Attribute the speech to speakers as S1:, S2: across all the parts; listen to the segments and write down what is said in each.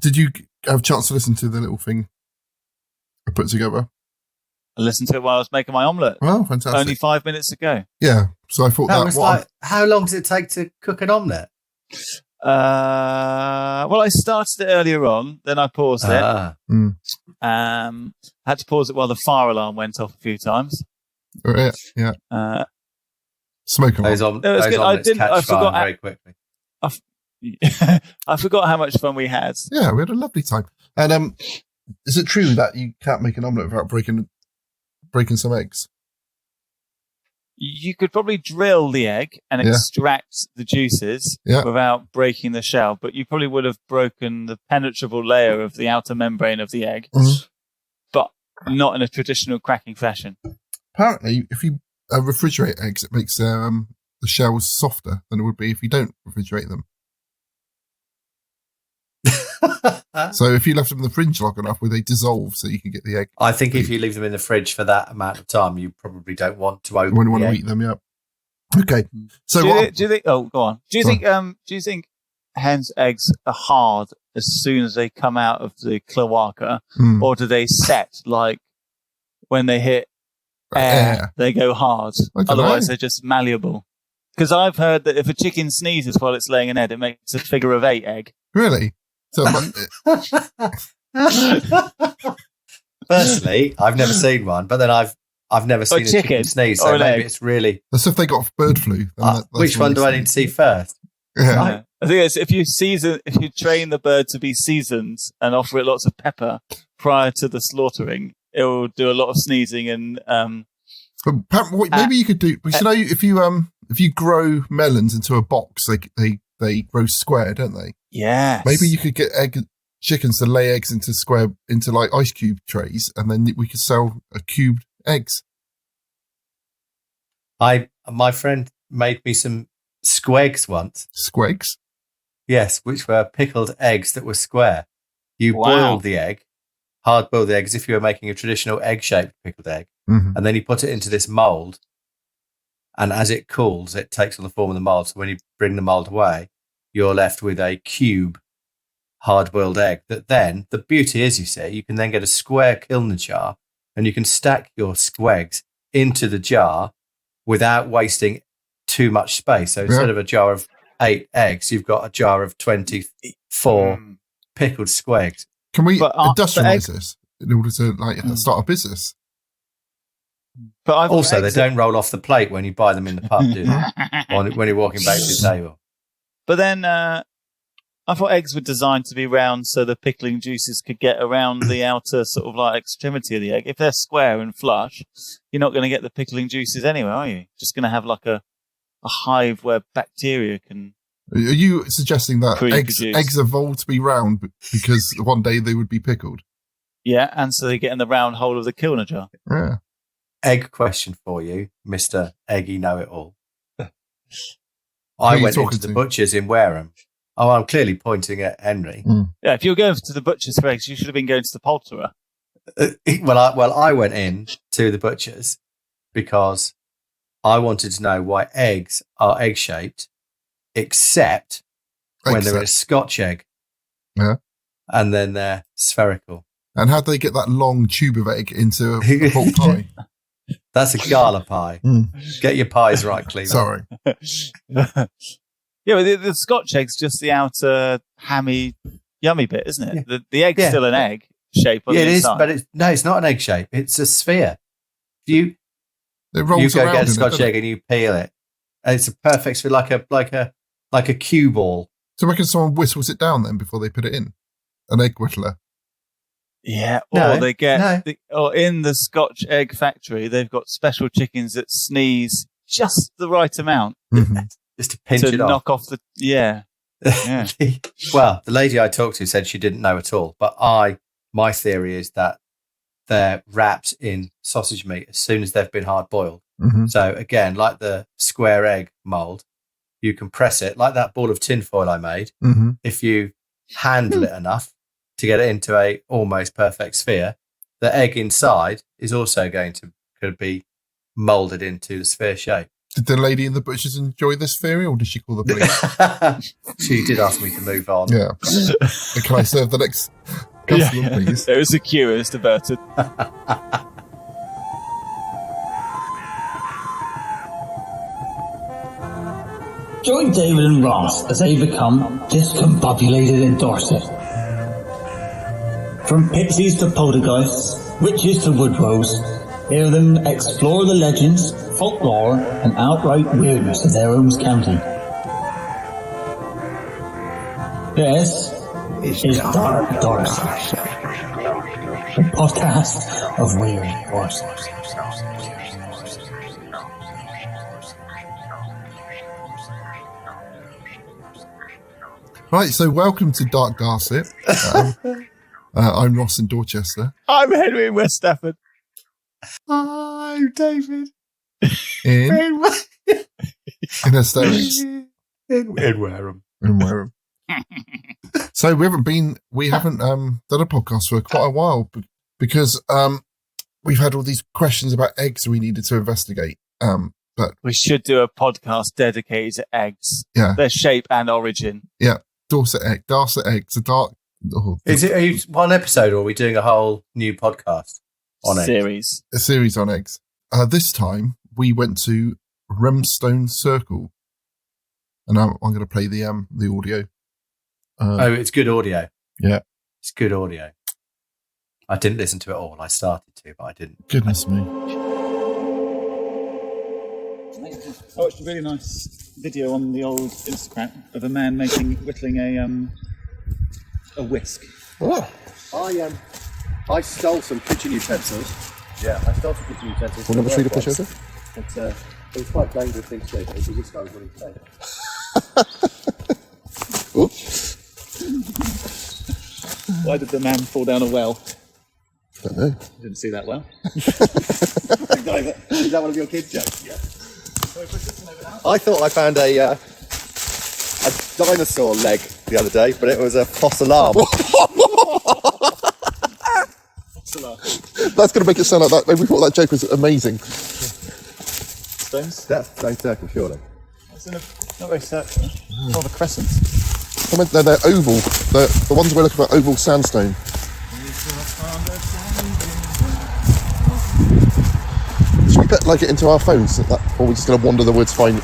S1: Did you have a chance to listen to the little thing I put together?
S2: I listened to it while I was making my omelette.
S1: Oh, fantastic.
S2: Only 5 minutes ago.
S1: Yeah. So I thought
S3: how long does it take to cook an omelette?
S2: Well, I started it earlier on, then I paused it. Had to pause it while the fire alarm went off a few times.
S1: Yeah. Smoke alarm.
S3: Those omelets catch fire very quickly.
S2: I forgot how much fun we had.
S1: Yeah, we had a lovely time. And is it true that you can't make an omelette without breaking some eggs?
S2: You could probably drill the egg and extract the juices without breaking the shell, but you probably would have broken the penetrable layer of the outer membrane of the egg, but not in a traditional cracking fashion.
S1: Apparently, if you refrigerate eggs, it makes the shells softer than it would be if you don't refrigerate them. So if you left them in the fridge long enough, would they dissolve so you can get the egg?
S3: I think if you leave them in the fridge for that amount of time, you probably don't want to open.
S1: Wouldn't want to eat them, yeah. Okay. So
S2: do you think? Oh, go on. Do you think hens' eggs are hard as soon as they come out of the cloaca, or do they set like when they hit air. They go hard? Otherwise, they're just malleable. Because I've heard that if a chicken sneezes while it's laying an egg, it makes a figure of 8 egg.
S1: Really? So,
S3: personally, I've never seen one, but then I've never seen a chicken sneeze, so maybe it's really.
S1: That's if they got bird flu.
S3: Which one do I need to see first?
S1: Yeah.
S2: I think it's if you train the bird to be seasoned and offer it lots of pepper prior to the slaughtering, it will do a lot of sneezing and.
S1: But maybe you could do. Because if you grow melons into a box, they grow square, don't they?
S2: Yeah.
S1: Maybe you could get chickens to lay eggs into like ice cube trays, and then we could sell cubed eggs.
S3: My friend made me some squegs once.
S1: Squegs?
S3: Yes, which were pickled eggs that were square. You boiled the egg, hard boiled the egg as if you were making a traditional egg-shaped pickled egg, and then you put it into this mould. And as it cools, it takes on the form of the mould. So when you bring the mould away, you're left with a cube hard-boiled egg that then, the beauty is, you see, you can then get a square kiln jar and you can stack your squegs into the jar without wasting too much space. So instead of a jar of 8 eggs, you've got a jar of 24 pickled squegs.
S1: Can we industrialize this in order to start a business?
S3: But also, they don't roll off the plate when you buy them in the pub, do they? When you're walking back to the table.
S2: But then I thought eggs were designed to be round so the pickling juices could get around the outer sort of like extremity of the egg. If they're square and flush, you're not going to get the pickling juices anyway, are you? Just going to have like a hive where bacteria can.
S1: Are you suggesting that eggs evolved to be round because one day they would be pickled?
S2: Yeah, and so they get in the round hole of the kilner jar.
S1: Yeah.
S3: Egg question for you, Mr. Eggy Know-It-All. I went into the butcher's in Wareham. Oh, I'm clearly pointing at Henry.
S2: Yeah, if you were going to the butcher's for eggs, you should have been going to the poulterer.
S3: I went in to the butcher's because I wanted to know why eggs are egg-shaped, except when they're a Scotch egg.
S1: Yeah.
S3: And then they're spherical.
S1: And how do they get that long tube of egg into a pork pie?
S3: That's a gala pie. Get your pies right, Cleve.
S1: Sorry.
S2: Yeah, but the Scotch egg's just the outer hammy, yummy bit, isn't it? The egg's still an egg shape on the inside.
S3: But it's not an egg shape. It's a sphere. If you go get a Scotch egg and you peel it, and it's a perfect sphere, like a cue ball.
S1: So I reckon someone whistles it down then before they put it in? An egg whittler.
S2: Yeah, or they get, or in the Scotch egg factory, they've got special chickens that sneeze just the right amount.
S3: Just to pinch it off.
S2: To knock off the, yeah.
S3: Well, the lady I talked to said she didn't know at all, but my theory is that they're wrapped in sausage meat as soon as they've been hard boiled. So again, like the square egg mould, you can press it, like that ball of tinfoil I made. If you handle it enough to get it into a almost perfect sphere, the egg inside is also going to could be moulded into the sphere shape.
S1: Did the lady in the bushes enjoy this theory, or did she call the police?
S3: She did ask me to move on.
S1: Yeah. Can I serve the next customer, please?
S2: There was a queue and it's diverted.
S4: Join David and Ross as they become discombobulated in Dorset. From pixies to poltergeists, witches to woodrows, hear them explore the legends, folklore, and outright weirdness of their own county. This is Dark Dorset, the podcast of weird horses.
S1: Right, so welcome to Dark Dorset. I'm Ross in Dorchester.
S2: I'm Henry in West Stafford.
S3: I'm David.
S1: In Aesthetics.
S3: In Wareham.
S1: In Wareham. So we haven't done a podcast for quite a while because we've had all these questions about eggs we needed to investigate. But
S2: we should do a podcast dedicated to eggs.
S1: Yeah.
S2: Their shape and origin.
S1: Yeah. Dorset eggs, a dark.
S3: Are you one episode, or are we doing a whole new podcast on eggs?
S1: A series on eggs. This time we went to Rempstone Circle, and I'm going to play the audio.
S3: It's good audio.
S1: Yeah,
S3: it's good audio. I didn't listen to it all. I started to, but I didn't.
S1: Goodness me.
S2: I watched a really nice video on the old Instagram of a man whittling a whisk.
S5: Oh, I stole some kitchen utensils. Yeah, I stole some kitchen utensils.
S1: Want another tree to push over?
S5: But it was quite a dangerous thing to do, because this guy was willing to take it.
S1: Oops.
S2: Why did the man fall down a well?
S1: Don't know.
S2: Didn't see that well.
S5: Is that one of your kids' jokes? Yeah. I thought I found a dinosaur leg the other day, but it was a fossil arm.
S1: That's going to make it sound like that. We thought that joke was amazing.
S2: Stones?
S5: That's stone circle, surely.
S2: It's not very circular. It's rather crescent.
S1: They're oval. The ones we're looking for are oval sandstone. Should we put it into our phones, or are we just going to wander the woods looking?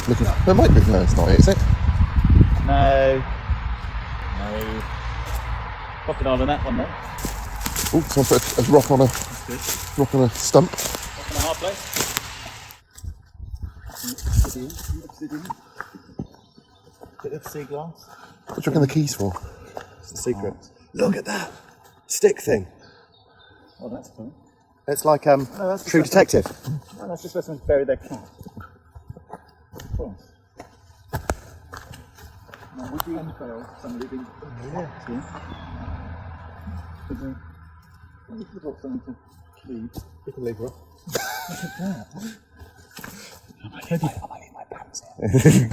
S1: There might be. No, it's not. Is it?
S2: No. Crocodile on that one, though.
S1: Oh, someone put a rock on a stump.
S2: Rock on a hard place. Obsidian. Bit of sea glass.
S1: What do you reckon the keys for?
S5: It's the secret. Look at that stick thing.
S2: Oh, that's cool.
S5: It's like True Detective.
S2: Oh, that's just where someone's buried their cat. Cool. Now, would you unfurl somebody being... Yeah. We could have got something to leave.
S5: You can leave her off.
S2: Look at that. I might leave my pants here.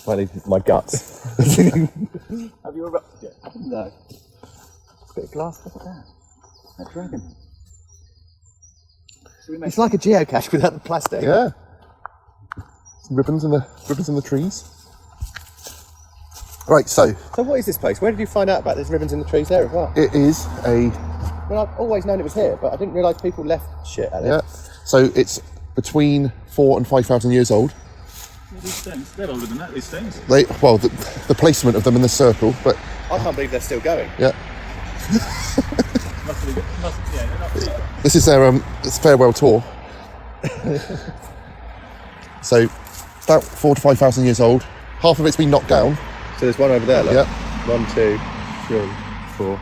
S5: I leave my guts.
S2: Have you erupted yet?
S5: No.
S2: It's a bit of glass, look at that. That dragon.
S5: It's like a geocache without the plastic.
S1: Yeah. Some ribbons in the trees. Right, so
S5: what is this place? Where did you find out about there's ribbons in the trees there as well?
S1: it is a
S5: Well, I've always known it was here, but I didn't realise people left shit at it.
S1: yeah. So it's between 4,000 and 5,000 years old.
S2: These stones, they're older than that, these stones.
S1: The placement of them in the circle, but
S5: I can't believe they're still going.
S1: yeah.
S2: They're not cheap.
S1: This is their it's farewell tour. So about 4,000 to 5,000 years old. Half of it's been knocked down.
S5: So there's one over there, look.
S1: Yeah.
S5: 1, 2, 3, 4.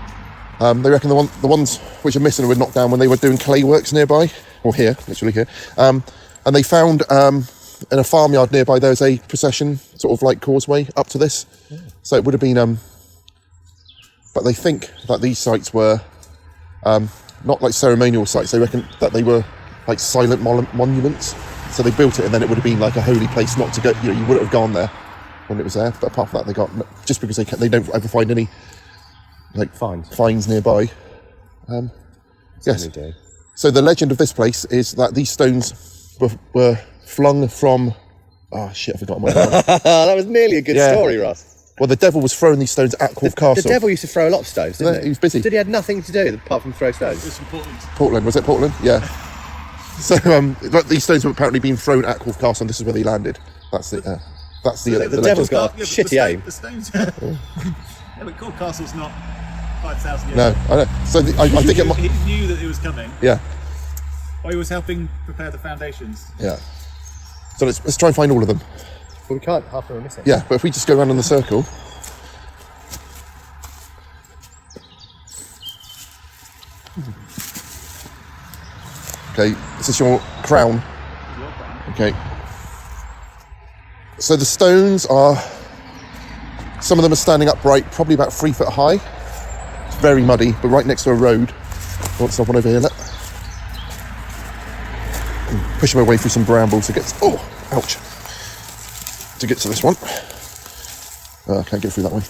S1: They reckon the ones which are missing were knocked down when they were doing clay works nearby, or here, literally here. And they found in a farmyard nearby there was a procession, sort of like causeway up to this. Yeah. So it would have been. But they think that these sites were not like ceremonial sites. They reckon that they were like silent monuments. So they built it, and then it would have been like a holy place not to go. You wouldn't have gone there when it was there. But apart from that, they got just because they don't ever find any like finds nearby. Yes. So the legend of this place is that these stones were flung from... Oh, shit, I forgot my name.
S5: That was nearly a good story, Ross.
S1: Well, the devil was throwing these stones at Corfe Castle.
S5: The devil used to throw a lot of stones, didn't he?
S1: He was busy.
S5: Did he had nothing to do apart from throw stones?
S6: It was from Portland.
S1: Portland, was it Portland? Yeah. So, like, these stones were apparently being thrown at Corfe Castle, and this is where they landed. That's the
S5: The devil's got a shitty aim.
S6: The stones. Yeah, but Corfe Castle's not 5,000 years
S1: No,
S6: old.
S1: I know. So I think it might...
S6: He knew that it was coming.
S1: Yeah,
S6: Or he was helping prepare the foundations.
S1: yeah. So let's try and find all of them.
S5: Well, we can't. Half of them are missing.
S1: Yeah, but if we just go around in the circle... Okay, is this your crown? Okay. So the stones are... Some of them are standing upright, probably about 3 foot high. It's very muddy, but right next to a road. Oh, there's one over here, look. Push my way through some brambles to get... Oh, ouch. To get to this one. I can't get through that way.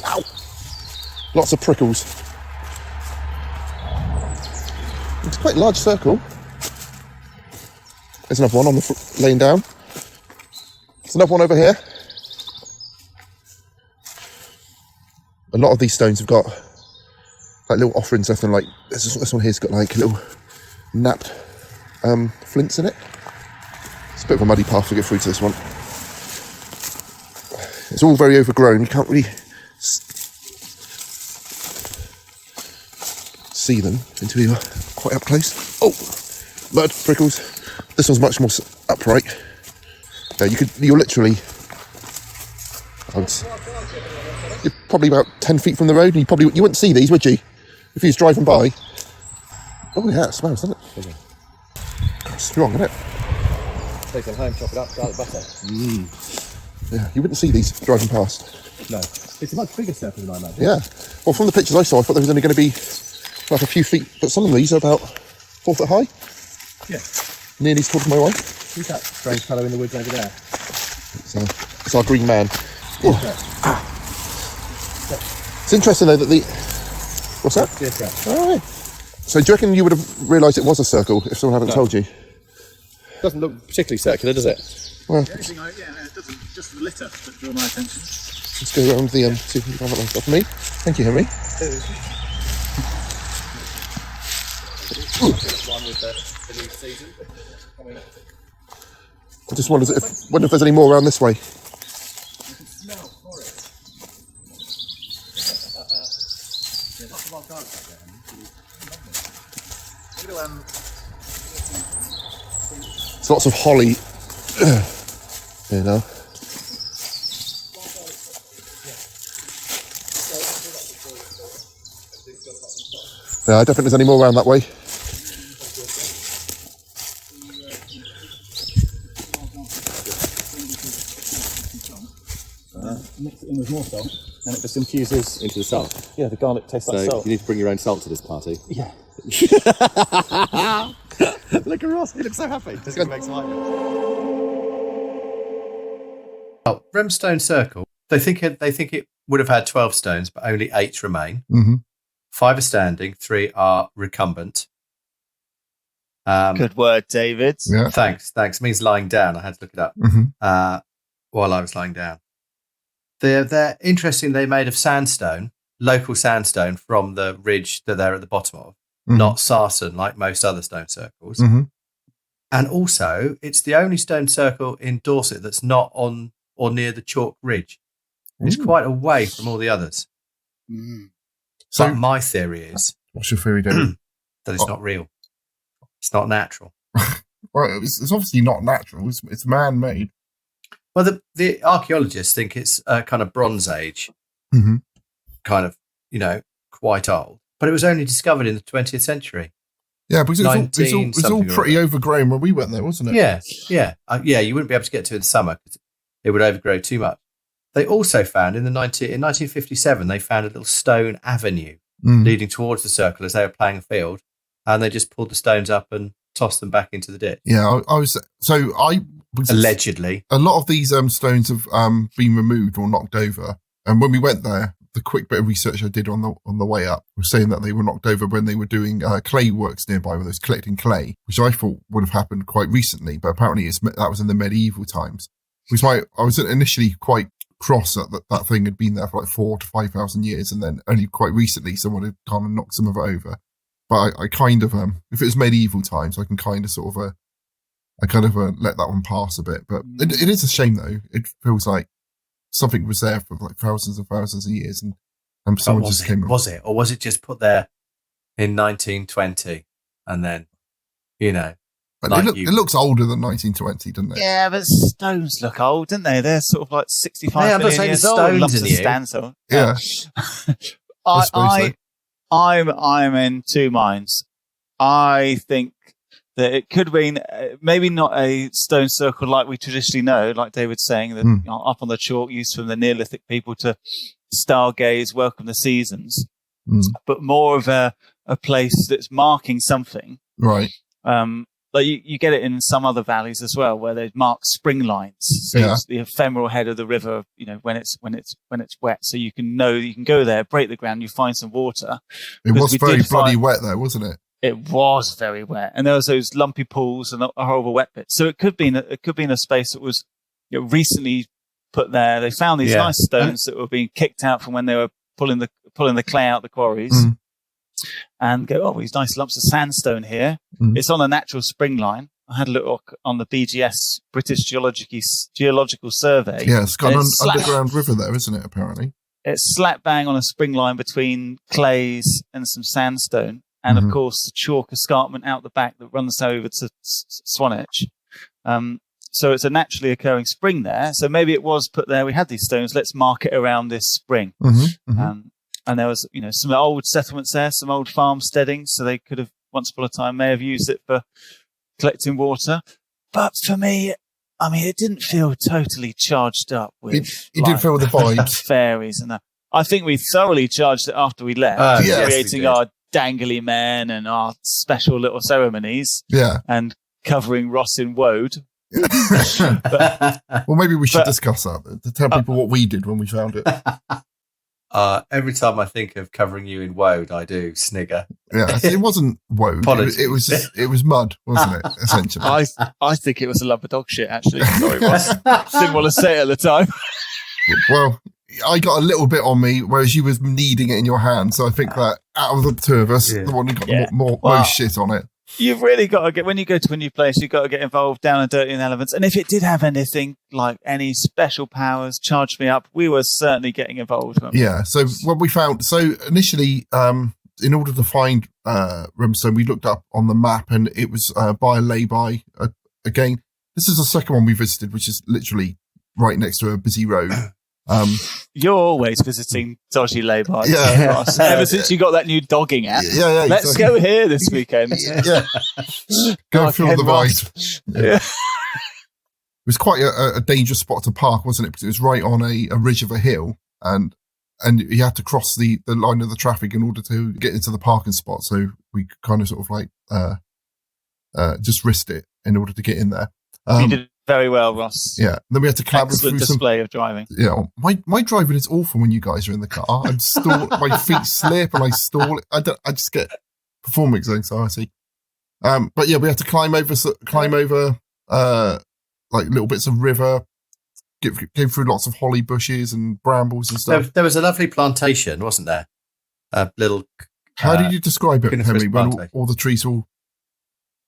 S1: Ow! Lots of prickles. It's quite a large circle. There's another one on the laying down. There's another one over here. A lot of these stones have got like little offerings left, and like this one here's got like little napped flints in it. It's a bit of a muddy path to get through to this one. It's all very overgrown. You can't really see them until you're quite up close. Oh, mud, prickles. This one's much more upright. Yeah, you're literally, you're probably about 10 feet from the road, and you wouldn't see these, would you? If you was driving by. Oh yeah, it smells, doesn't it? It's strong, isn't it?
S5: Take them home, chop it up, garlic butter.
S1: Yeah, you wouldn't see these driving past.
S5: No. It's a much bigger circle than I imagine.
S1: Yeah. Well, from the pictures I saw, I thought there was only going to be like a few feet, but some of these are about 4 foot high.
S5: Yeah.
S1: Nearly as tall as my wife.
S5: Who's that strange fellow in the woods over there?
S1: It's our green man. Oh. It's interesting though that the... What's that?
S5: Deer trap.
S1: Oh, right. So do you reckon you would have realised it was a circle if someone hadn't told you?
S5: Doesn't look particularly circular, does it?
S1: Well,
S6: The only thing it doesn't, just the litter that drew my attention.
S1: let's go around the... see if we can find that one for me. Thank you, Henry.
S5: One with the new season.
S1: I just wonder if there's any more around this way. There's lots of holly. You know. Yeah, I don't think there's any more around that way.
S6: Mix it in with more salt, and it just infuses
S5: Into the salt.
S6: Yeah, the garlic tastes like
S5: So
S6: salt.
S5: you need to bring your own salt to this party.
S6: Yeah.
S5: Look at Ross, he looks so happy. Just going to make some
S3: Oh, Rempstone Circle. They think it would have had 12 stones, but only 8 remain.
S1: Mm-hmm.
S3: 5 are standing, 3 are recumbent.
S2: Good word, David.
S1: Yeah.
S3: Thanks. It means lying down. I had to look it up while I was lying down. They're interesting. They're made of sandstone, local sandstone from the ridge that they're at the bottom of, not sarsen like most other stone circles.
S1: Mm-hmm.
S3: And also, it's the only stone circle in Dorset that's not on or near the chalk ridge. It's quite away from all the others.
S1: So
S3: but my theory is
S1: what's your theory, David?
S3: that it's not real. It's not natural.
S1: Well, it's obviously not natural. It's man-made.
S3: Well, the archaeologists think it's a kind of Bronze Age, kind of, quite old. But it was only discovered in the 20th century.
S1: Yeah, because it's all pretty overgrown when we went there, wasn't it?
S3: Yeah. You wouldn't be able to get to it in the summer because it would overgrow too much. They also found in 1957, they found a little stone avenue leading towards the circle as they were playing a field, and they just pulled the stones up and tossed them back into the ditch.
S1: Yeah, I was
S3: Allegedly.
S1: A lot of these stones have been removed or knocked over, and when we went there, the quick bit of research I did on the way up was saying that they were knocked over when they were doing clay works nearby, when they was collecting clay, which I thought would have happened quite recently, but apparently that was in the medieval times. Which I was initially quite cross that thing had been there for like 4,000 to 5,000 years, and then only quite recently someone had kind of knocked some of it over. But I kind of, if it was medieval times, I can kind of sort of, let that one pass a bit. But it is a shame though. It feels like something was there for like thousands and thousands of years, and someone just came.
S3: Was it, or was it just put there in 1920, and then,
S1: But it looks older than 1920, doesn't it?
S2: Yeah, but stones look old, don't they? They're sort of like 65 million years old.
S3: Stones in you.
S2: Stanzel.
S1: Yeah.
S2: I'm in two minds. I think that it could have been maybe not a stone circle like we traditionally know, like David's saying, that up on the chalk used from the Neolithic people to stargaze, welcome the seasons, but more of a place that's marking something.
S1: Right.
S2: Like you get it in some other valleys as well, where they mark spring lines. So it's the ephemeral head of the river, when it's wet. So you can go there, break the ground, you find some water.
S1: It was very bloody wet though, wasn't it?
S2: It was very wet, and there was those lumpy pools and a horrible wet bit. So it could be in a space that was recently put there. They found these nice stones that were being kicked out from when they were pulling the clay out of the quarries. And go, these nice lumps of sandstone here. It's on a natural spring line. I had a look on the BGS, British Geological Survey.
S1: Yeah, it's got an underground river there, isn't it, apparently? It's
S2: slap bang on a spring line between clays and some sandstone. And, of course, the chalk escarpment out the back that runs over to Swanage. So it's a naturally occurring spring there. So maybe it was put there. We had these stones. Let's mark it around this spring. And there was, some old settlements there, some old farmsteading. So they could have, once upon a time, may have used it for collecting water. But for me, it didn't feel totally charged up with.
S1: It didn't feel the vibes.
S2: Fairies and that. I think we thoroughly charged it after we left, creating our dangly men and our special little ceremonies.
S1: Yeah.
S2: And covering Ross in woad.
S1: Well, maybe we should discuss that to tell people what we did when we found it.
S3: Every time I think of covering you in woad, I do snigger.
S1: Yeah, it wasn't woad. It was mud, wasn't it? Essentially,
S2: I think it was a lump of dog shit. Actually, sorry, Ross. Didn't want to say it at the time.
S1: Well, I got a little bit on me, whereas you was kneading it in your hand. So I think that out of the two of us, the one who got most shit on it.
S2: You've really got to get, when you go to a new place, you've got to get involved down and dirty in elements. And if it did have anything like any special powers, charge me up, we were certainly getting involved.
S1: Yeah. So what we found, initially, in order to find Rempstone, we looked up on the map and it was by a lay-by. Again, this is the second one we visited, which is literally right next to a busy road.
S2: You're always visiting dodgy lay-by.
S1: Yeah.
S2: Ever since you got that new dogging app.
S1: Yeah,
S2: Let's go here this weekend.
S1: Go feel the vibe. Yeah. It was quite a dangerous spot to park, wasn't it? Because it was right on a ridge of a hill, and you had to cross the line of the traffic in order to get into the parking spot. So we kind of sort of like just risked it in order to get in there.
S2: You did very well, Ross.
S1: Yeah. Then we had to clamber through
S2: display of driving.
S1: Yeah. My driving is awful when you guys are in the car. I'm my feet slip and I stall. I just get performance anxiety. But yeah, we had to climb over like little bits of river, came through lots of holly bushes and brambles and stuff.
S3: There was a lovely plantation, wasn't there? A little.
S1: How did you describe it, Henry? When all the trees all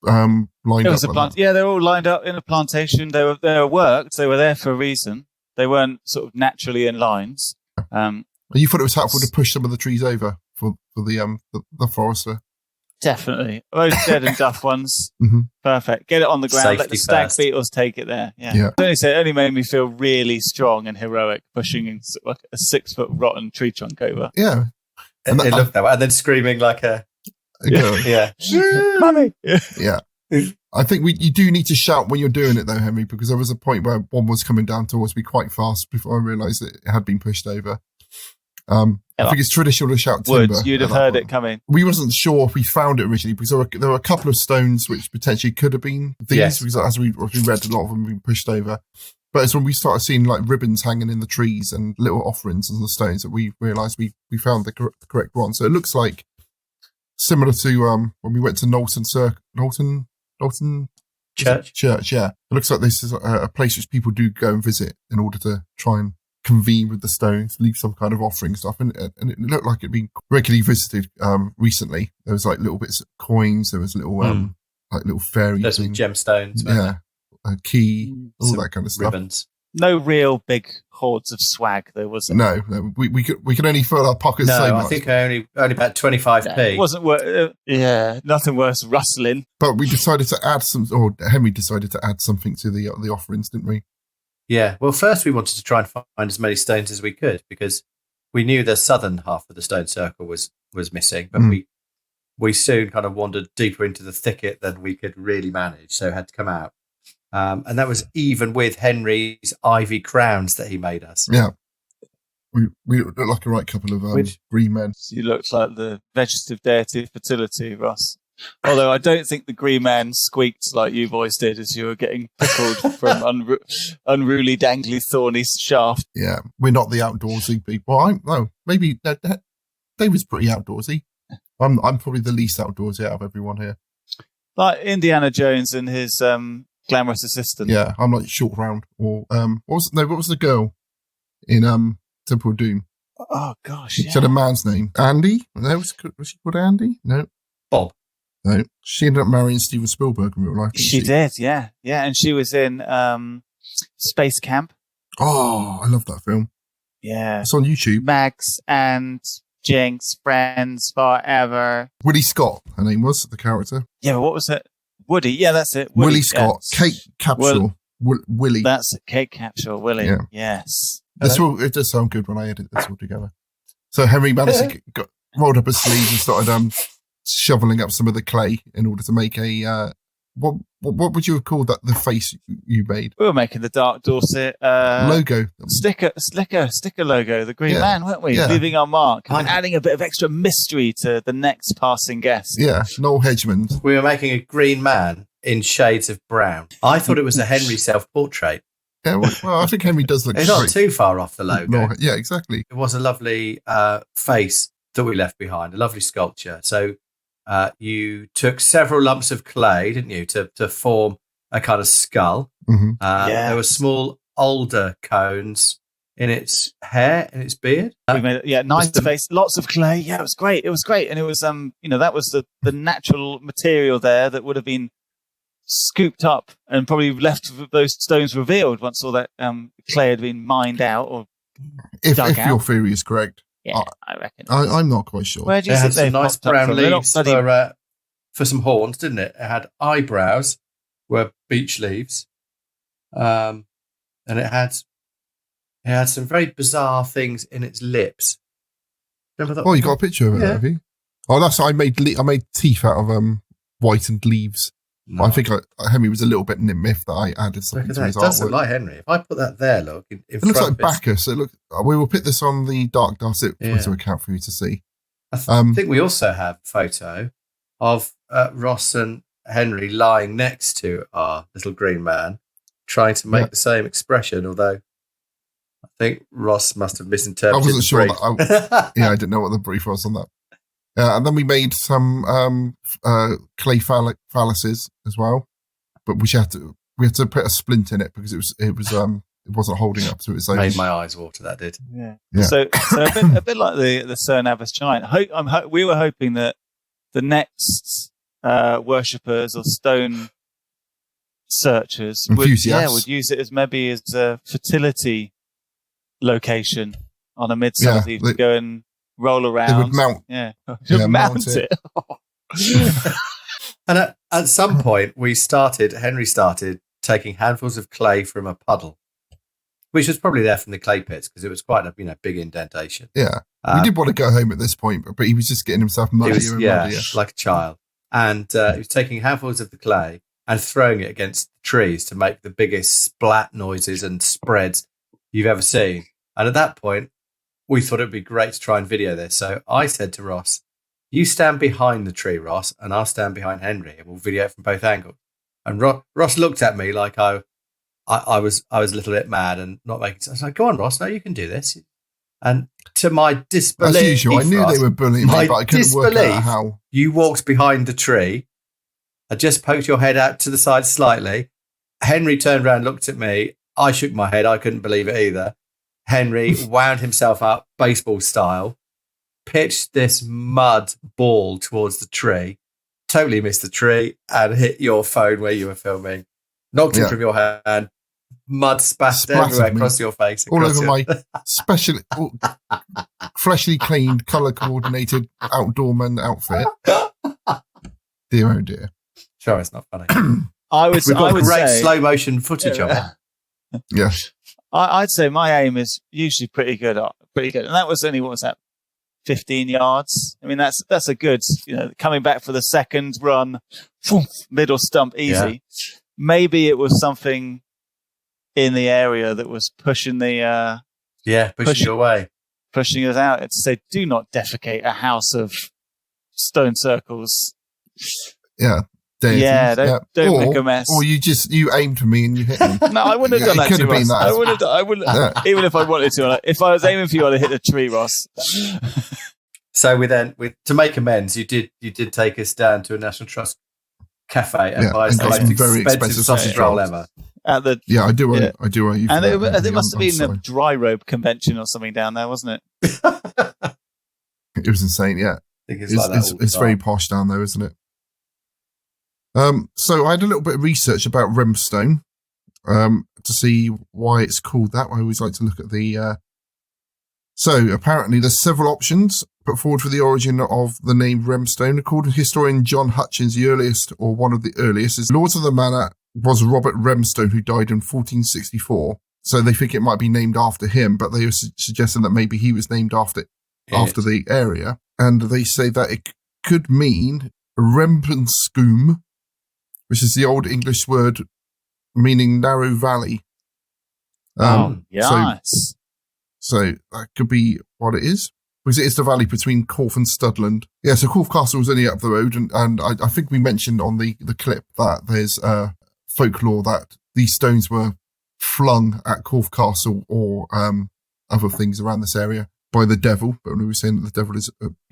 S1: lined up.
S2: They're all lined up in a plantation. They were worked. They were there for a reason. They weren't sort of naturally in lines.
S1: You thought it was helpful to push some of the trees over for the forester?
S2: Definitely. Those dead and duff ones. Perfect. Get it on the ground.
S3: Safety
S2: let the stag
S3: first.
S2: beetles take it there. Yeah. It only made me feel really strong and heroic pushing like a 6 foot rotten tree trunk over.
S1: Yeah.
S3: And it looked that way. And then screaming like a
S1: girl.
S3: Yeah.
S2: Mummy.
S1: Yeah. I think you do need to shout when you're doing it though, Henry, because there was a point where one was coming down towards me quite fast before I realised it had been pushed over. I think it's traditional to shout timber.
S2: You'd have heard it coming.
S1: We wasn't sure if we found it originally because there were a couple of stones which potentially could have been these, because as we read, a lot of them have been pushed over. But it's when we started seeing like ribbons hanging in the trees and little offerings on the stones that we realised we found the correct one. So it looks like similar to when we went to Knowlton Church. Yeah, it looks like this is a place which people do go and visit in order to try and convene with the stones, leave some kind of offering stuff, and it looked like it'd been regularly visited recently. There was like little bits of coins, there was little like little fairy
S3: There's some gemstones,
S1: a key, all that kind of stuff.
S3: Ribbons.
S2: No real big hordes of swag, though, was it?
S1: No, we could only fill our pockets so much.
S3: I think only about 25p.
S2: It wasn't worth. Nothing worth rustling.
S1: But we decided to add or Henry decided to add something to the offerings, didn't we?
S3: Yeah. Well, first we wanted to try and find as many stones as we could because we knew the southern half of the stone circle was missing, but we soon kind of wandered deeper into the thicket than we could really manage, so had to come out. And that was even with Henry's ivy crowns that he made us.
S1: Yeah. We look like a right couple of green men.
S2: You looked like the vegetative deity of fertility, Ross. Although I don't think the green man squeaked like you boys did as you were getting pickled from unruly, dangly, thorny shaft.
S1: Yeah, we're not the outdoorsy people. Maybe David's pretty outdoorsy. I'm probably the least outdoorsy out of everyone here.
S2: Like Indiana Jones and his glamorous assistant.
S1: Yeah, I'm like short round. Or what was the girl in Temple of Doom?
S2: Oh gosh,
S1: She had a man's name. Andy? No, was she called Andy? No.
S3: Bob.
S1: No. She ended up marrying Steven Spielberg in real life.
S2: She did, yeah. Yeah, and she was in Space Camp.
S1: Oh, I love that film.
S2: Yeah.
S1: It's on YouTube.
S2: Max and Jinx, friends forever.
S1: Willie Scott, her name was, the character.
S2: Yeah, but what was it? Woody, yeah, that's it.
S1: Willie Scott,
S2: yes.
S1: Kate Capshaw, Willie.
S2: That's it, Kate Capshaw, Willie.
S1: Yeah.
S2: Yes.
S1: It does sound good when I edit this all together. So Henry managed to rolled up his sleeves and started shoveling up some of the clay in order to make a what would you have called that? The face you made?
S2: We were making the Dark Dorset
S1: logo,
S2: sticker logo, the Green Man, weren't we?
S1: Yeah.
S2: Leaving our mark and adding a bit of extra mystery to the next passing guest.
S1: Yeah, Noel Hedgemond.
S3: We were making a green man in shades of brown. I thought it was a Henry self-portrait.
S1: Yeah, well, I think Henry does look.
S3: It's not too far off the logo.
S1: Yeah, exactly.
S3: It was a lovely face that we left behind, a lovely sculpture. So you took several lumps of clay, didn't you, to form a kind of skull.
S1: Mm-hmm.
S3: There were small alder cones in its hair, in its beard.
S2: We made it, nice face, lots of clay. Yeah, it was great. And it was, that was the natural material there that would have been scooped up and probably left those stones revealed once all that clay had been mined out or
S1: if
S2: dug out.
S1: Your theory is correct.
S2: Yeah, I reckon.
S1: I'm not quite sure.
S2: Where do you think
S3: some nice brown leaves
S2: for
S3: some horns, didn't it? It had eyebrows, were beech leaves, and it had some very bizarre things in its lips. Remember that?
S1: Oh, you got a picture of it, have you? Oh, I made teeth out of whitened leaves. No. I think Henry was a little bit miffed that I added something to his artwork. It
S3: does look like Henry. If I put that there, look.
S1: It looks like Bacchus. We will put this on the Dark Dorset photo account for you to see.
S3: I think we also have a photo of Ross and Henry lying next to our little green man, trying to make the same expression, although I think Ross must have misinterpreted.
S1: I wasn't sure. I didn't know what the brief was on that. And then we made some clay phalluses as well, but we had to put a splint in it because it wasn't holding up to its own.
S3: Made my eyes water. That did.
S2: Yeah. So a bit like the Sir Navis giant. We were hoping that the next worshippers or stone searchers would use it as maybe as a fertility location on a midsummer eve to go and roll around.
S1: They would mount.
S2: Mount it.
S3: And at some point, Henry started taking handfuls of clay from a puddle, which was probably there from the clay pits because it was quite a big indentation.
S1: Yeah. We did want to go home at this point, but he was just getting himself muddier and muddier.
S3: Like a child. And he was taking handfuls of the clay and throwing it against trees to make the biggest splat noises and spreads you've ever seen. And at that point, we thought it'd be great to try and video this. So I said to Ross, you stand behind the tree, Ross, and I'll stand behind Henry and we'll video it from both angles. And Ross looked at me like I I was a little bit mad and not making sense. I was like, go on, Ross, no, you can do this. And to my disbelief,
S1: as usual, I knew they were bullying me, but I couldn't work out how.
S3: You walked behind the tree. I just poked your head out to the side slightly. Henry turned around, looked at me. I shook my head. I couldn't believe it either. Henry wound himself up baseball style, pitched this mud ball towards the tree, totally missed the tree and hit your phone where you were filming, knocked it from your hand, mud spattered everywhere across your face.
S1: All over my freshly cleaned, colour-coordinated outdoor man outfit. Dear, oh dear.
S3: Sure, it's not funny.
S2: We've
S3: got great slow motion footage of it.
S1: Yes.
S2: I'd say my aim is usually pretty good. And that was only, what was that, 15 yards? I mean, that's a good, coming back for the second run, middle stump, easy. Yeah. Maybe it was something in the area that was pushing the...
S3: pushing you away.
S2: Pushing us out. It's say, do not defecate a house of stone circles.
S1: Yeah. Deities.
S2: Yeah, don't make a mess.
S1: Or you aimed for me and you hit me.
S2: No, I wouldn't have done that to you, Ross. I wouldn't. Even if I wanted to. If I was aiming for you, I'd have hit the tree, Ross.
S3: So to make amends, you did take us down to a National Trust cafe and buy the most expensive sausage roll ever.
S1: I do. I do.
S2: And it must have been a dry robe convention or something down there, wasn't it?
S1: It was insane. Yeah, it's very posh down there, isn't it? So I had a little bit of research about Rempstone to see why it's called that. I always like to look at the... So apparently there's several options put forward for the origin of the name Rempstone. According to historian John Hutchins, the earliest, or one of the earliest, is Lords of the Manor was Robert Rempstone, who died in 1464. So they think it might be named after him, but they were suggesting that maybe he was named after the area. And they say that it could mean Rempenscombe, which is the Old English word meaning narrow valley.
S2: Yes.
S1: So that could be what it is, because it is the valley between Corfe and Studland. Yeah, so Corfe Castle was only up the road, and I think we mentioned on the clip that there's folklore that these stones were flung at Corfe Castle or other things around this area by the devil. But we were saying that the devil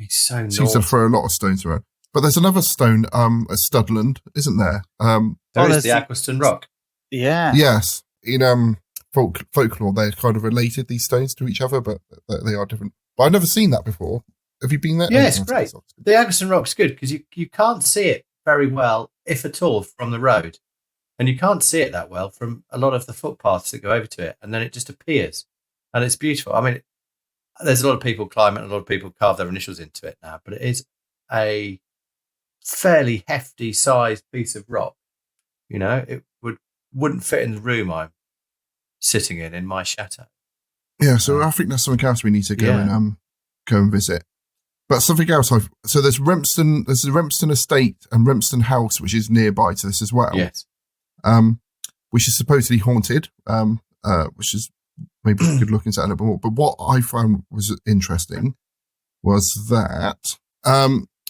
S1: seems to throw a lot of stones around. But there's another stone at Studland, isn't there?
S3: There is the Aquaston Rock.
S2: Yeah.
S1: Yes. In folklore, they're kind of related, these stones, to each other, but they are different. But I've never seen that before. Have you been there?
S3: Yeah, it's great. The Aquaston Rock's good because you can't see it very well, if at all, from the road. And you can't see it that well from a lot of the footpaths that go over to it. And then it just appears. And it's beautiful. I mean, there's a lot of people climb it, and a lot of people carve their initials into it now, but it is a fairly hefty sized piece of rock. It wouldn't fit in the room I'm sitting in my chateau.
S1: Yeah, so I think that's something else we need to go and visit. But something else so there's the Rempstone Estate and Rempstone House, which is nearby to this as well.
S3: Yes.
S1: Which is supposedly haunted, which is maybe we could look into that a little bit more. But what I found was interesting was that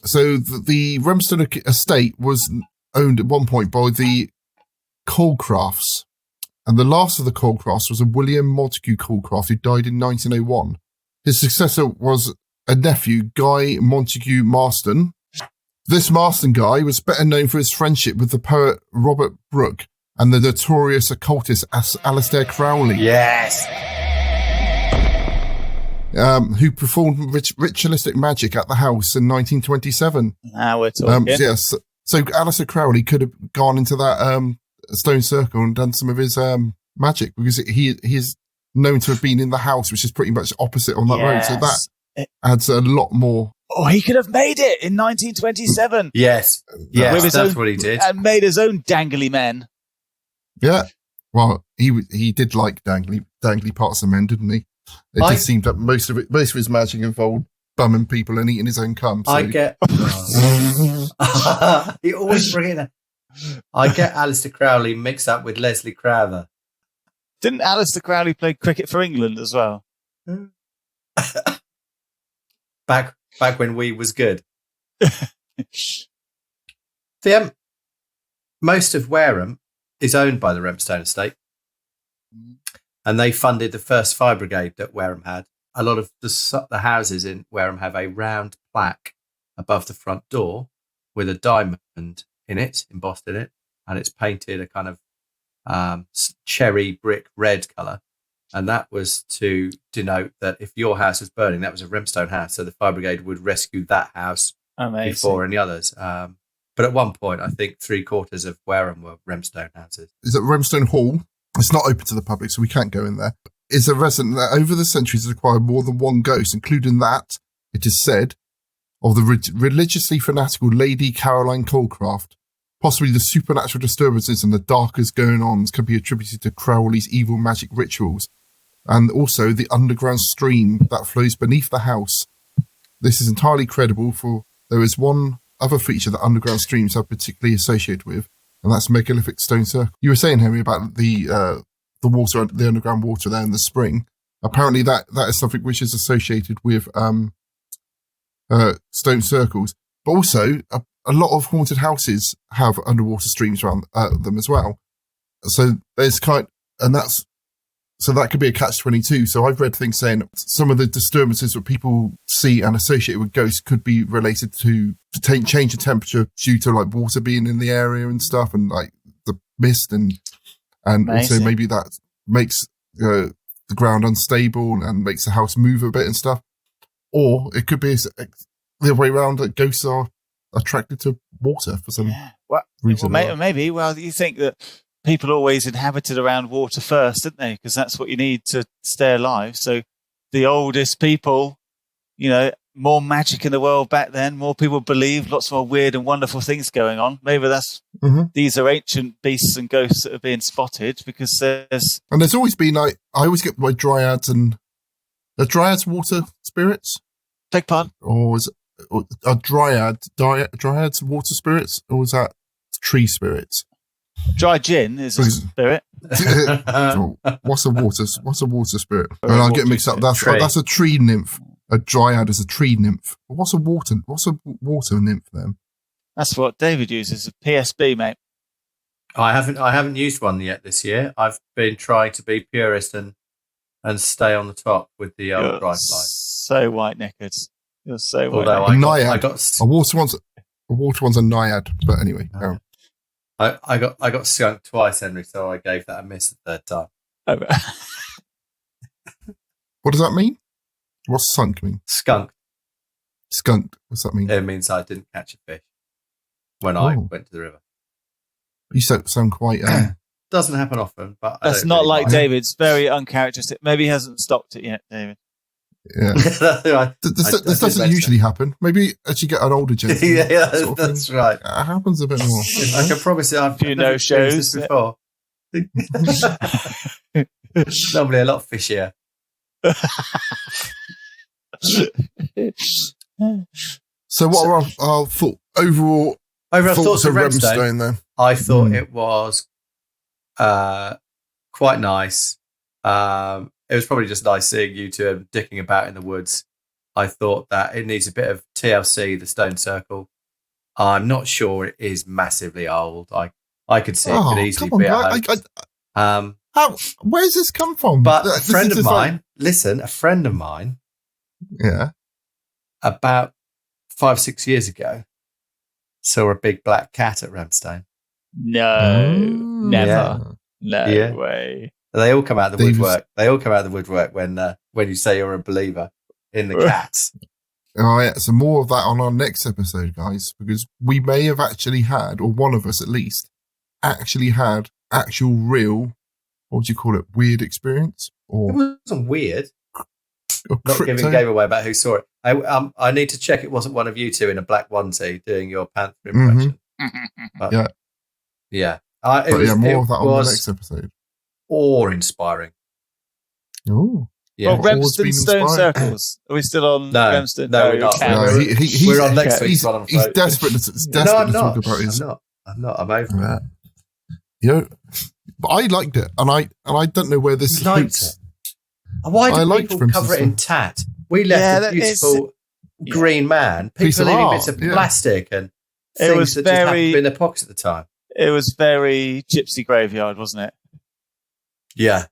S1: so the Rempstone Estate was owned at one point by the Colecrafts, and the last of the Colecrafts was a William Montague Colecraft, who died in 1901. His successor was a nephew, Guy Montague Marston. This Marston guy was better known for his friendship with the poet Robert Brooke and the notorious occultist Aleister Crowley.
S3: Yes.
S1: Who performed ritualistic magic at the house in 1927.
S2: Now we're talking.
S1: Yes. So Aleister Crowley could have gone into that stone circle and done some of his magic, because he is known to have been in the house, which is pretty much opposite on that road. So that adds a lot more.
S2: Oh, he could have made it in 1927.
S3: Yes. That's what he did.
S2: And made his own dangly men.
S1: Yeah. Well, he did like dangly parts of men, didn't he? It just seemed that most of his magic involved bumming people and eating his own cum. So.
S3: I get... you always bring it. I get Aleister Crowley mixed up with Leslie Crowther.
S2: Didn't Aleister Crowley play cricket for England as well?
S3: Back when we was good. Most of Wareham is owned by the Rempstone Estate. And they funded the first fire brigade that Wareham had. A lot of the houses in Wareham have a round plaque above the front door with a diamond in it, embossed in it, and it's painted a kind of cherry brick red colour. And that was to denote that if your house was burning, that was a Rempstone house, so the fire brigade would rescue that house before any others. But at one point, I think 3/4 of Wareham were Rempstone houses.
S1: Is it Rempstone Hall? It's not open to the public, so we can't go in there. Is a resident that over the centuries has acquired more than one ghost, including that, it is said, of the religiously fanatical Lady Caroline Colecraft. Possibly the supernatural disturbances and the darkest going-ons can be attributed to Crowley's evil magic rituals, and also the underground stream that flows beneath the house. This is entirely credible, for there is one other feature that underground streams are particularly associated with, and that's megalithic stone circle. You were saying, Henry, about the water, the underground water there in the spring. Apparently that is something which is associated with stone circles, but also a lot of haunted houses have underwater streams around them as well. So there's so that could be a catch-22. So I've read things saying some of the disturbances that people see and associate with ghosts could be related to change in temperature due to like water being in the area and stuff, and like the mist, and also maybe that makes the ground unstable and makes the house move a bit and stuff. Or it could be the other way around, that ghosts are attracted to water for some reason.
S2: Well, maybe. Well, you think that people always inhabited around water first, didn't they? Because that's what you need to stay alive. So the oldest people, more magic in the world back then, more people believed, lots more weird and wonderful things going on. Maybe that's these are ancient beasts and ghosts that are being spotted, because there's
S1: always been I always get my dryads and the dryads water spirits.
S2: Beg pardon?
S1: Or is it a dryads water spirits, or is that tree spirits?
S2: Dry gin is a spirit.
S1: What's a water spirit? And I get mixed up. That's a tree nymph. A dryad is a tree nymph. What's a water nymph then?
S2: That's what David uses, a PSB, mate.
S3: I haven't used one yet this year. I've been trying to be purist and stay on the top with the old dry fly.
S2: So white-knickered. You're so
S3: Although
S1: a water one's a naiad, but anyway.
S3: I got skunked twice, Henry, so I gave that a miss the third time.
S1: What does that mean? What's sunk mean?
S3: Skunked.
S1: What's that mean?
S3: It means I didn't catch a fish when I went to the river.
S1: You sound quite...
S3: Doesn't happen often, but
S2: that's not really like David's. Very uncharacteristic. Maybe he hasn't stocked it yet, David.
S1: Yeah, this doesn't usually happen. Maybe as you get an older gentleman.
S3: That's right.
S1: It happens a bit more.
S3: I can promise you, I've
S2: no shows
S3: this before. Normally a lot fishier.
S1: So what are our overall thoughts of Rempstone then?
S3: I thought it was quite nice. It was probably just nice seeing you two dicking about in the woods. I thought that it needs a bit of TLC, the Stone Circle. I'm not sure it is massively old. I could see it could easily be at home.
S1: Where's this come from?
S3: But a friend of mine,
S1: yeah,
S3: about 5-6 years ago, saw a big black cat at Rempstone.
S2: No, never. No way.
S3: They all come out of the woodwork. They all come out of the woodwork when you say you're a believer in the cats.
S1: All right, so more of that on our next episode, guys, because we may have actually had, or one of us at least, actually had actual real, what would you call it, weird experience? Or
S3: it wasn't weird. Not giving game away about who saw it. I need to check it wasn't one of you two in a black onesie doing your panther impression. But, yeah.
S1: More of that on the next episode.
S3: Awe-inspiring.
S1: Oh.
S2: Yeah. Well, Rempstone Stone Circles. Are we still on Rempstone?
S3: No, we're not. We're on next week's one.
S1: He's desperate to talk about his...
S3: I'm not. I'm over
S1: it. But I liked it, and I don't know where this is.
S3: Why do people cover it in tat? We left a beautiful green man. People are leaving bits of plastic and things that just happened to be in their pockets at the time.
S2: It was very gypsy graveyard, wasn't it?
S3: Yeah.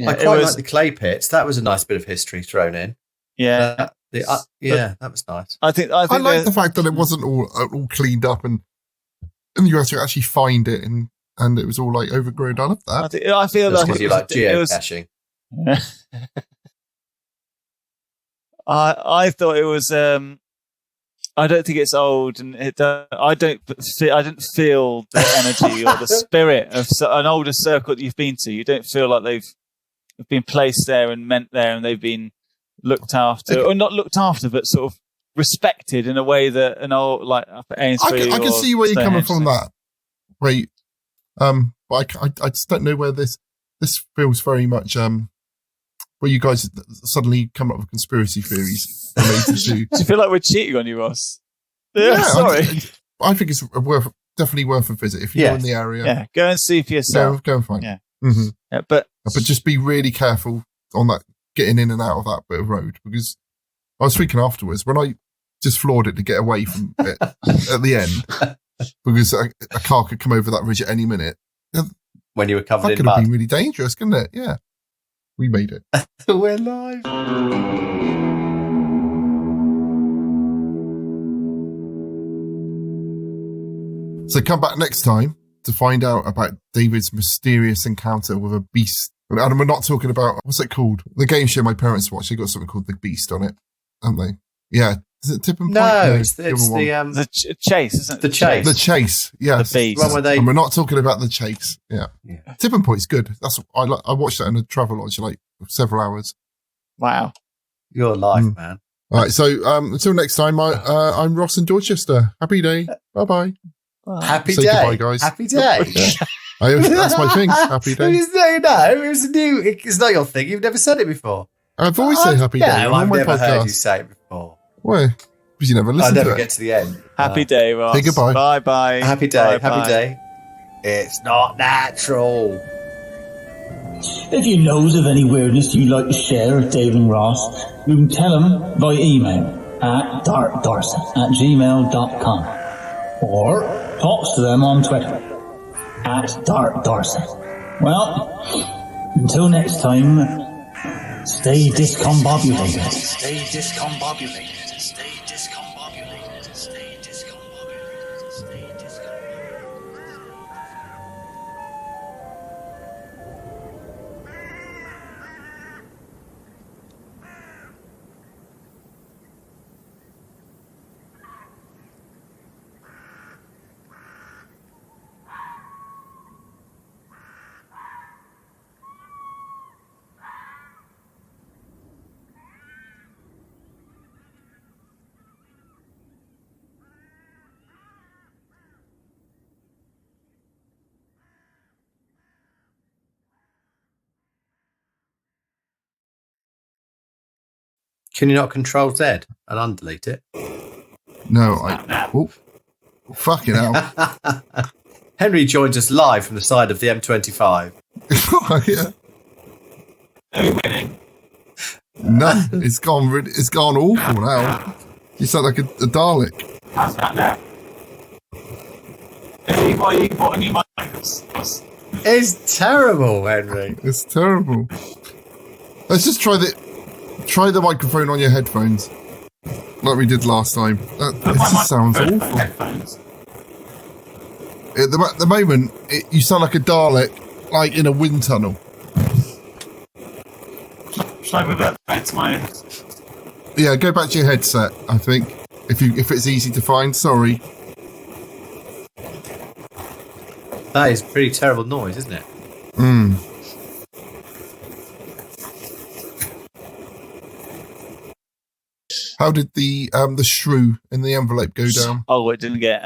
S3: I quite like the clay pits. That was a nice bit of history thrown in.
S2: Yeah.
S3: That was nice.
S2: I think
S1: I like the fact that it wasn't all cleaned up and you had to actually find it and it was all like overgrown. I love that.
S2: I feel
S3: That's
S2: like
S3: because you like geocaching.
S2: I thought it was. I don't think it's old, and I didn't feel the energy or the spirit of an older circle that you've been to. You don't feel like they've been placed there and meant there, and they've been looked after, or not looked after, but sort of respected in a way that an old like up at Ainsbury.
S1: I can see where you're coming from. That, right? But I just don't know where this feels very much. Where you guys suddenly come up with conspiracy theories related to.
S2: Do you feel like we're cheating on you, Ross? Yeah, sorry.
S1: I think it's definitely worth a visit if you're in the area.
S2: Yeah, go and see for yourself.
S1: Go and find.
S2: Yeah.
S1: Mm-hmm.
S2: Yeah, but
S1: just be really careful on that getting in and out of that bit of road, because I was thinking afterwards when I just floored it to get away from it at the end, because a car could come over that ridge at any minute.
S3: When you were covered in mud.
S1: That could have been really dangerous, couldn't it? Yeah. We made it.
S3: We're live.
S1: So come back next time to find out about David's mysterious encounter with a beast. And we're not talking about, what's it called? The game show my parents watch, they got something called The Beast on it, haven't they? Yeah. Is it Tip and Point?
S3: No, it's the
S2: Chase, isn't it?
S3: The Chase.
S1: The Chase, yes.
S2: The Beast.
S1: And we're not talking about the Chase. Yeah. Tip and Point's good. That's I watched that in a travel lodge like several hours.
S2: Wow.
S3: You're live, man.
S1: All right, so until next time, I'm Ross in Dorchester. Happy day. Bye-bye.
S3: Happy
S1: Say
S3: day.
S1: Goodbye, guys.
S3: Happy day.
S1: That's my thing. Happy day.
S3: It's not your thing. You've never said it before.
S1: I've always said happy day.
S3: No, I've never heard you say it before.
S1: Why? Because you never listen to it.
S3: I never get to the end.
S2: Happy day, Ross.
S1: Say goodbye.
S2: Bye-bye.
S3: Happy day. Happy day. It's not natural.
S4: If you knows of any weirdness you'd like to share with Dave and Ross, you can tell them by email at darkdorset@gmail.com or talk to them on Twitter at darkdorset. Well, until next time, stay discombobulated. Stay discombobulated. Stay discombobulated. Stay discombobulated. Stay discombobulated.
S3: Can you not Control Z and undelete it?
S1: No, fucking hell.
S3: Henry joins us live from the side of the M25.
S1: Yeah.
S2: Are we winning?
S1: No, it's gone awful now. You sound like a Dalek.
S2: How's that now? Why you bought a new mic?
S3: It's terrible, Henry.
S1: It's terrible. Let's just try the microphone on your headphones, like we did last time. It just sounds awful. At the moment, you sound like a Dalek, like in a wind tunnel.
S2: Should I move that back to my...
S1: Yeah, go back to your headset, I think, if it's easy to find. Sorry.
S3: That is pretty terrible noise, isn't it?
S1: How did the shrew in the envelope go down?
S2: Oh, it didn't get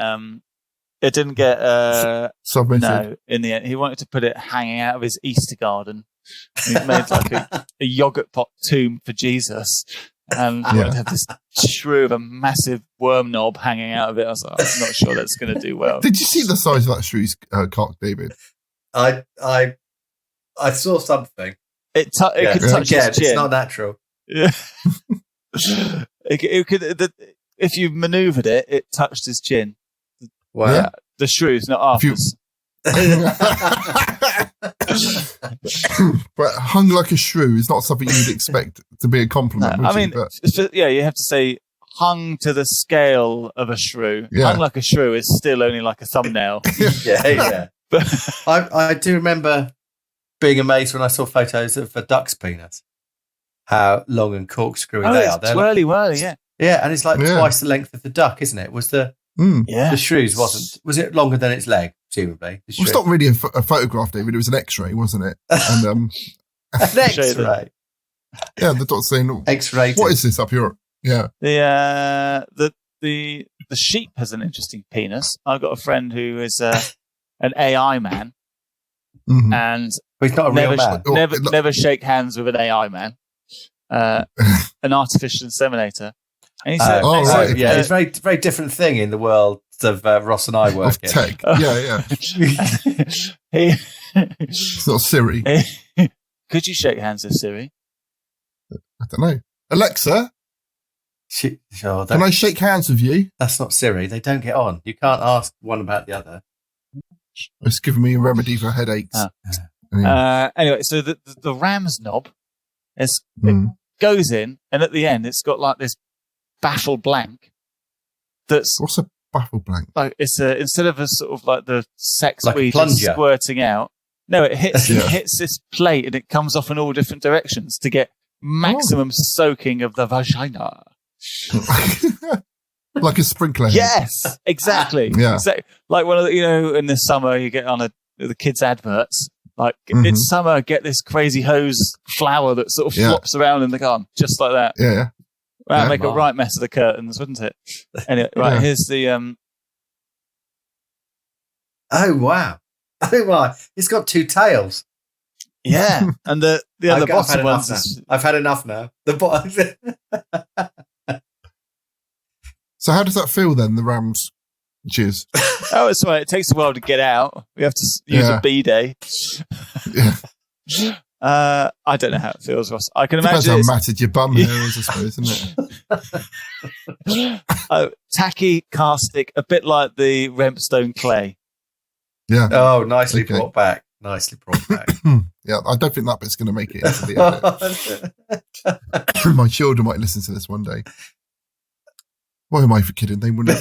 S1: Submitted.
S2: No, in the end, he wanted to put it hanging out of his Easter garden. He made like a yogurt pot tomb for Jesus, and he wanted to have this shrew of a massive worm knob hanging out of it. I was like, I'm not sure that's going to do well.
S1: Did you see the size of that shrew's cock, David?
S3: I saw something.
S2: It could touch his chin.
S3: It's not natural.
S2: Yeah. It could, if you manoeuvred it, it touched his chin.
S3: Wow.
S2: Yeah. The shrews, not afters.
S1: But hung like a shrew is not something you'd expect to be a compliment.
S2: No, I mean,
S1: but...
S2: it's just, you have to say hung to the scale of a shrew.
S1: Yeah.
S2: Hung like a shrew is still only like a thumbnail.
S3: Yeah. I do remember being amazed when I saw photos of a duck's penis. How long and corkscrewy they are.
S2: It's whirly, yeah.
S3: Yeah, and it's like twice the length of the duck, isn't it? Was the shrew's was it longer than its leg, presumably?
S1: It's not really a photograph, David. It was an X-ray, wasn't it? And
S3: an X-ray.
S1: Yeah, the doctor's saying,
S3: X-ray.
S1: What is this up here? Yeah.
S2: The sheep has an interesting penis. I've got a friend who is an AI man, and
S3: but he's not a real man.
S2: Never shake hands with an AI man. An artificial inseminator. And he said,
S3: it's a very, very different thing in the world of Ross and I work in.
S1: Tech. Yeah. It's not Siri.
S2: Could you shake hands with Siri?
S1: I don't know. Alexa, can I shake hands with you?
S3: That's not Siri. They don't get on. You can't ask one about the other.
S1: It's giving me a remedy for headaches.
S2: Anyway, so the ram's knob it goes in, and at the end, it's got like this baffle blank.
S1: What's a baffle blank?
S2: Like it's instead of a sort of like the sex
S3: like
S2: weed squirting out. No, it hits this plate, and it comes off in all different directions to get maximum soaking of the vagina.
S1: Like a sprinkler.
S2: Yes, exactly. Exactly. Like one of the, in the summer you get on the kids' adverts. Like it's summer, get this crazy hose flower that sort of flops around in the garden, just like that.
S1: Yeah.
S2: That'd make a right mess of the curtains, wouldn't it? Anyway, here's the.
S3: Oh wow! It's got two tails.
S2: Yeah, and the other bottom ones.
S3: I've had enough now. The bottom.
S1: So how does that feel then? The ram's jizz.
S2: Oh, it's right. It takes a while to get out. We have to use a bidet. I don't know how it feels, Ross. I can imagine.
S1: Depends how matted your bum hair is, I suppose, isn't
S2: it? Tacky, caustic, a bit like the Rempstone clay.
S1: Yeah.
S3: Oh, nicely brought back. Nicely brought back.
S1: Yeah, I don't think that bit's going to make it into the edit. My children might listen to this one day. Why am I for kidding? They wouldn't.